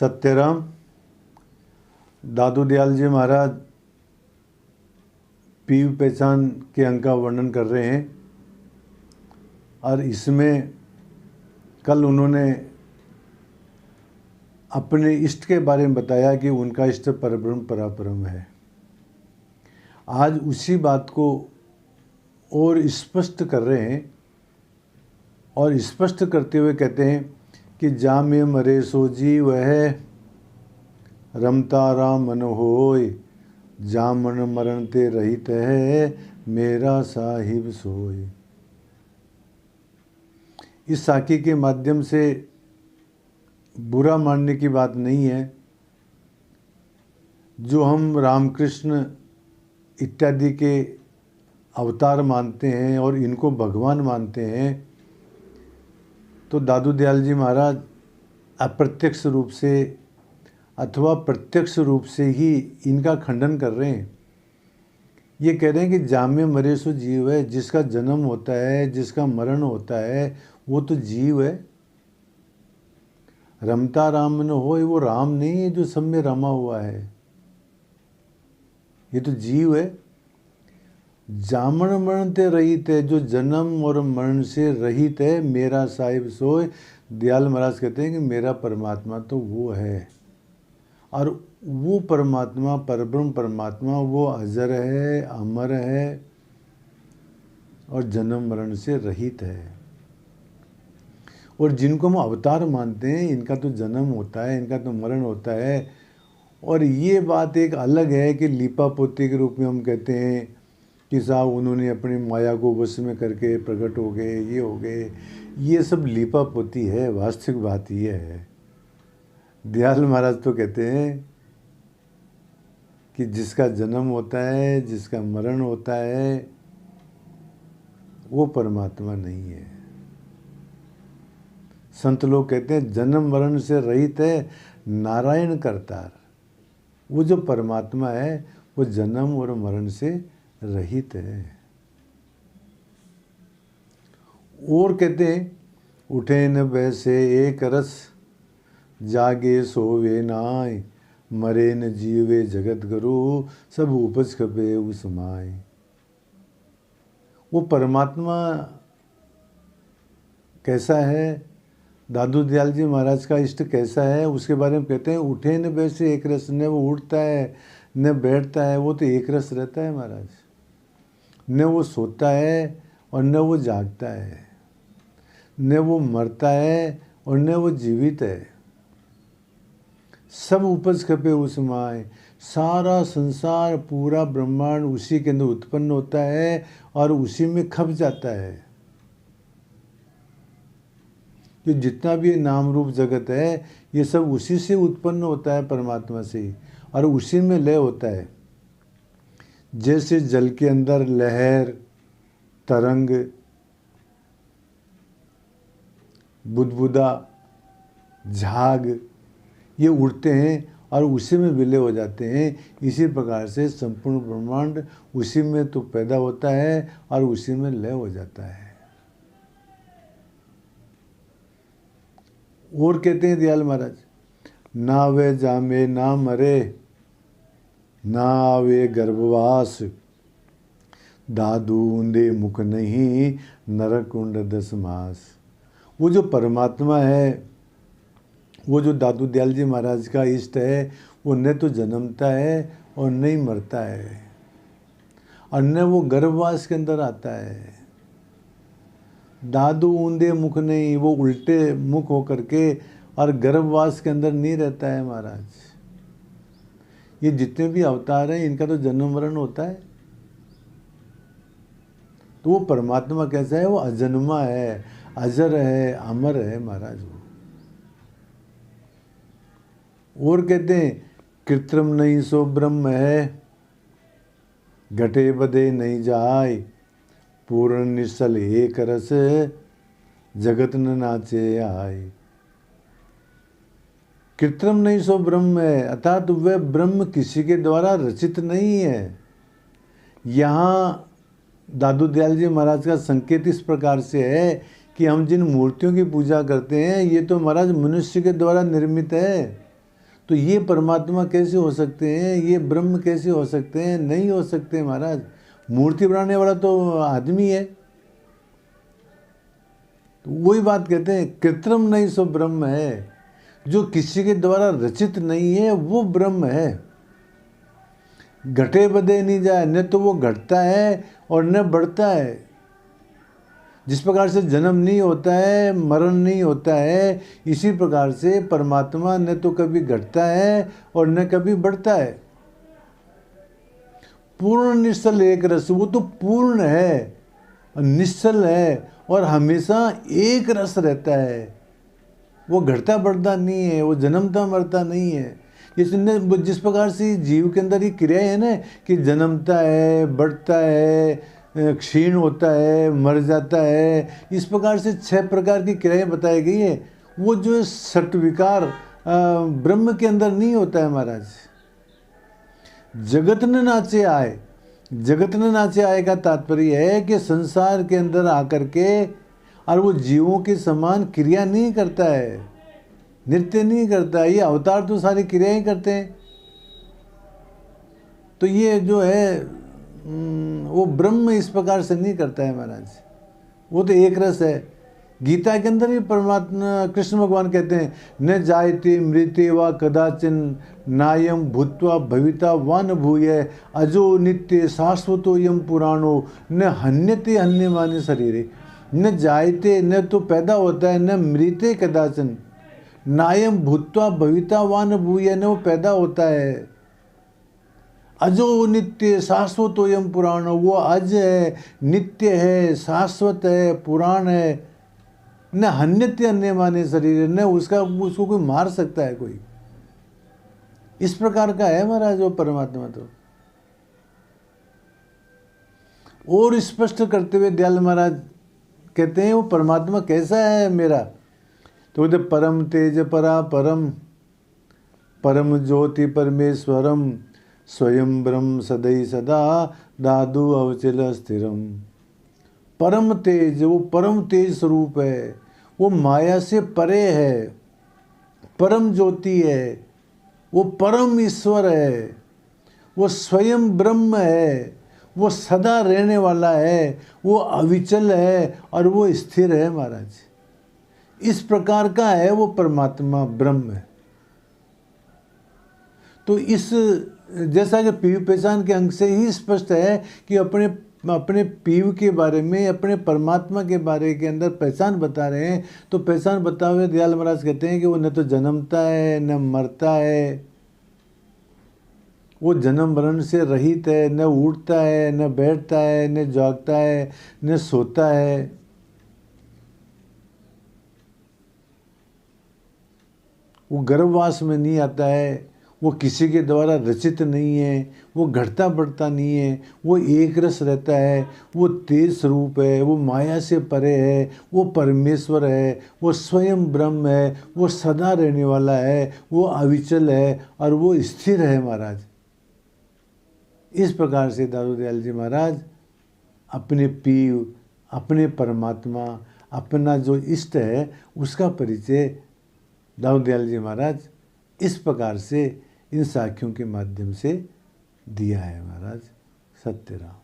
सत्यराम दादू दयाल जी महाराज पीव पहचान के अंक का वर्णन कर रहे हैं और इसमें कल उन्होंने अपने इष्ट के बारे में बताया कि उनका इष्ट परब्रह्म पराब्रह्म है। आज उसी बात को और स्पष्ट कर रहे हैं और स्पष्ट करते हुए कहते हैं कि जा में मरे सो जीव है, रमता राम मन होय, जा मन मरण ते रहित है, मेरा साहिब सोय। इस साखी के माध्यम से बुरा मानने की बात नहीं है। जो हम रामकृष्ण इत्यादि के अवतार मानते हैं और इनको भगवान मानते हैं, तो दादू दयाल जी महाराज अप्रत्यक्ष रूप से अथवा प्रत्यक्ष रूप से ही इनका खंडन कर रहे हैं। ये कह रहे हैं कि जामे मरे सो जीव है, जिसका जन्म होता है, जिसका मरण होता है, वो तो जीव है। रमता राम न हो, वो राम नहीं है जो सब में रमा हुआ है, ये तो जीव है। जामन मरण ते रहित है, जो जन्म और मरण से रहित है, मेरा साहिब सोय। दयाल महाराज कहते हैं कि मेरा परमात्मा तो वो है और वो परमात्मा परब्रह्म परमात्मा वो अजर है, अमर है और जन्म मरण से रहित है। और जिनको हम अवतार मानते हैं, इनका तो जन्म होता है, इनका तो मरण होता है। और ये बात एक अलग है कि लीपा पोती के रूप में हम कहते हैं कि साहब उन्होंने अपनी माया को वश में करके प्रकट हो गए, ये हो गए। ये सब लीपा पोती है, वास्तविक बात ये है। दयाल महाराज तो कहते हैं कि जिसका जन्म होता है, जिसका मरण होता है, वो परमात्मा नहीं है। संत लोग कहते हैं जन्म मरण से रहित है, नारायण करतार। वो जो परमात्मा है वो जन्म और मरण से रहित है। और कहते हैं उठे न बैसे एक रस, जागे सोवे नाय, मरे न जीवे जगत गुरु, सब उपज खपे उस माय। वो परमात्मा कैसा है, दादू दयाल जी महाराज का इष्ट कैसा है, उसके बारे में कहते हैं उठे न बैसे एक रस। न वो उठता है न बैठता है, वो तो एक रस रहता है महाराज। न वो सोता है और न वो जागता है, न वो मरता है और न वो जीवित है। सब उपज खपे उस माय। सारा संसार पूरा ब्रह्मांड उसी के अंदर उत्पन्न होता है और उसी में खप जाता है। जो जितना भी नाम रूप जगत है, ये सब उसी से उत्पन्न होता है, परमात्मा से ही, और उसी में लय होता है। जैसे जल के अंदर लहर, तरंग, बुदबुदा, झाग ये उड़ते हैं और उसी में विलय हो जाते हैं। इसी प्रकार से संपूर्ण ब्रह्मांड उसी में तो पैदा होता है और उसी में लय हो जाता है। और कहते हैं दयाल महाराज, ना वे जामे ना मरे, ना आवे गर्भवास, दादू ऊंदे मुख नहीं, नरक उंड 10 मास। वो जो परमात्मा है, वो जो दादू दयाल जी महाराज का इष्ट है, वो न तो जन्मता है और न ही मरता है और न वो गर्भवास के अंदर आता है। दादू ऊंधे मुख नहीं, वो उल्टे मुख होकर के और गर्भवास के अंदर नहीं रहता है महाराज। ये जितने भी अवतार हैं, इनका तो जन्म मरण होता है। तो वो परमात्मा कैसा है, वो अजन्मा है, अजर है, अमर है महाराज वो। और कहते हैं कृत्रिम नहीं सो ब्रह्म है, घटे बदे नहीं जाय, पूर्ण निश्चल एक रस, जगत न नाचे आए। कृत्रिम नहीं सो ब्रह्म है, अर्थात वह ब्रह्म किसी के द्वारा रचित नहीं है। यहाँ दादू दयाल जी महाराज का संकेत इस प्रकार से है कि हम जिन मूर्तियों की पूजा करते हैं, ये तो महाराज मनुष्य के द्वारा निर्मित है। तो ये परमात्मा कैसे हो सकते हैं, ये ब्रह्म कैसे हो सकते हैं? नहीं हो सकते महाराज। मूर्ति बनाने वाला तो आदमी है। तो वही बात कहते हैं, कृत्रिम नहीं सो ब्रह्म है। जो किसी के द्वारा रचित नहीं है वो ब्रह्म है। घटे बदे नहीं जाए, न तो वो घटता है और न बढ़ता है। जिस प्रकार से जन्म नहीं होता है, मरण नहीं होता है, इसी प्रकार से परमात्मा न तो कभी घटता है और न कभी बढ़ता है। पूर्ण निश्चल एक रस, वो तो पूर्ण है, निश्चल है और हमेशा एक रस रहता है। वो घटता बढ़ता नहीं है, वो जन्मता मरता नहीं है। जिस प्रकार से जीव के अंदर ये क्रिया है ना कि जन्मता है, बढ़ता है, क्षीण होता है, मर जाता है, इस प्रकार से 6 प्रकार की क्रियाएं बताई गई है। वो जो सट विकार ब्रह्म के अंदर नहीं होता है महाराज। जगत न नाचे आए, जगत न नाचे आए का तात्पर्य है कि संसार के अंदर आकर के और वो जीवों के समान क्रिया नहीं करता है, नृत्य नहीं करता है। ये अवतार तो सारी क्रियाएं करते हैं। तो ये जो है वो ब्रह्म इस प्रकार से नहीं करता है महाराज। वो तो एक रस है। गीता के अंदर ही परमात्मा कृष्ण भगवान कहते हैं, न जायते मृते व कदाचिन नायम भूत्वा भविता वा न भूय अजो नित्य शाश्वतो यम पुराणो न हन्यते हन्यमाने शरीरे। न जायते, न तो पैदा होता है, न मृते कदाचन नायम भूत्वा भविता वा न भूय, न वो पैदा होता है। अजो नित्य शाश्वतोयम पुराण, वो अज है, नित्य है, शाश्वत है, पुराण है। न हन्यते अन्य माने शरीर, न उसको कोई मार सकता है कोई। इस प्रकार का है महाराज वो परमात्मा। तो और स्पष्ट करते हुए दयाल महाराज कहते हैं वो परमात्मा कैसा है मेरा। तो बोलते परम तेज परा परम, परम ज्योति परमेश्वरम, स्वयं ब्रह्म सदै सदा दादु अवचल स्थिरम। परम तेज, वो परम तेज स्वरूप है, वो माया से परे है, परम ज्योति है, वो परम ईश्वर है, वो स्वयं ब्रह्म है, वो सदा रहने वाला है, वो अविचल है और वो स्थिर है महाराज। इस प्रकार का है वो परमात्मा ब्रह्म है। तो इस जैसा कि पीव पहचान के अंग से ही स्पष्ट है कि अपने पीव के बारे में, अपने परमात्मा के बारे के अंदर पहचान बता रहे हैं। तो पहचान बताए हुए दयाल महाराज कहते हैं कि वो न तो जन्मता है न मरता है, वो जन्म मरण से रहित है, न उठता है, न बैठता है, न जागता है, न सोता है। वो गर्भवास में नहीं आता है, वो किसी के द्वारा रचित नहीं है, वो घटता बढ़ता नहीं है, वो एक रस रहता है, वो तेज स्वरूप है, वो माया से परे है, वो परमेश्वर है, वो स्वयं ब्रह्म है, वो सदा रहने वाला है, वो अविचल है और वो स्थिर है महाराज। इस प्रकार से दादू दयाल जी महाराज अपने पीव, अपने परमात्मा, अपना जो इष्ट है उसका परिचय दादू दयाल जी महाराज इस प्रकार से इन साखियों के माध्यम से दिया है महाराज। सत्य राम।